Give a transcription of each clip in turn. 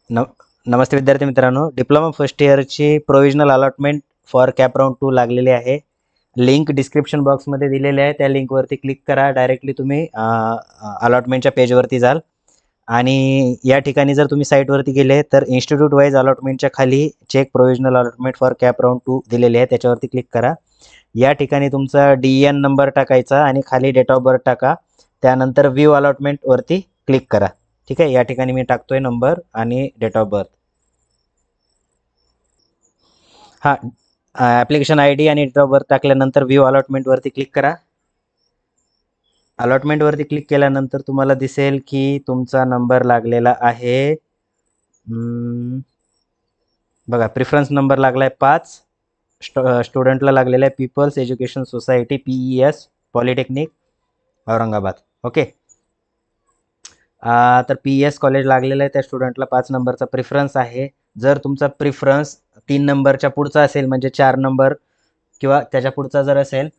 न नमस्ते विद्यार्थी मित्रांनो, डिप्लोमा फर्स्ट इयरची provisional allotment for CAP round 2 लागलेली आहे. लिंक डिस्क्रिप्शन बॉक्समध्ये दिलेली आहे. त्या लिंकवरती क्लिक करा. डायरेक्टली तुम्ही अलॉटमेंटच्या पेजवरती जाल आणि या ठिकाणी जर तुम्ही साईटवरती गेले तर इन्स्टिट्यूट वाईज अलॉटमेंटच्या खाली check provisional allotment for CAP round 2 दिलेली आहे. त्याच्यावरती क्लिक करा. या ठिकाणी तुमचा DEN नंबर टाकायचा आणि खाली डेट ऑफ बर्थ टाका. त्यानंतर व्ह्यू अलॉटमेंटवरती क्लिक करा. ठीक आहे, या ठिकाणी मी टाकतोय नंबर आणि डेट ऑफ बर्थ. हां, ॲप्लिकेशन ID आणि डेट ऑफ बर्थ टाकल्यानंतर व्ह्यू अलॉटमेंटवरती क्लिक करा. अलॉटमेंटवरती क्लिक केल्यानंतर तुम्हाला दिसेल की तुमचा नंबर लागलेला आहे. बघा, प्रिफरन्स नंबर लागला आहे 5. स्टुडंटला लागलेला आहे people's education society PES polytechnic Aurangabad. Okay. तर PES कॉलेज लागलेलं आहे. त्या स्टुडंटला 5 नंबरचा प्रिफरन्स आहे. जर तुमचा प्रिफरन्स 3 नंबरच्या पुढचा असेल, म्हणजे 4 नंबर किंवा त्याच्या पुढचा जर असेल,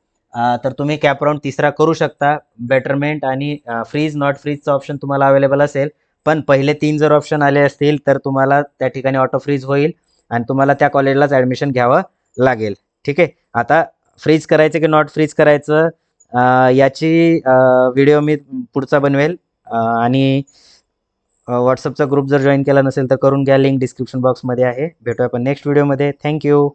तर तुम्ही कॅप राउंड तिसरा करू शकता. बेटरमेंट आणि फ्रीज नॉट फ्रीजचा ऑप्शन तुम्हाला अवेलेबल असेल. पण पहिले 3 जर ऑप्शन आले असतील तर तुम्हाला त्या ठिकाणी ऑटो फ्रीज होईल आणि तुम्हाला त्या कॉलेजलाच ॲडमिशन घ्यावं लागेल. ठीक आहे. आता फ्रीज करायचं की नॉट फ्रीज करायचं, याची व्हिडिओ मी पुढचा बनवेल. आणि WhatsAppचा ग्रुप जर जॉईन केला नसेल तर करून घ्या. लिंक डिस्क्रिप्शन बॉक्समध्ये आहे. भेटूया आपण नेक्स्ट व्हिडिओमध्ये. Thank you.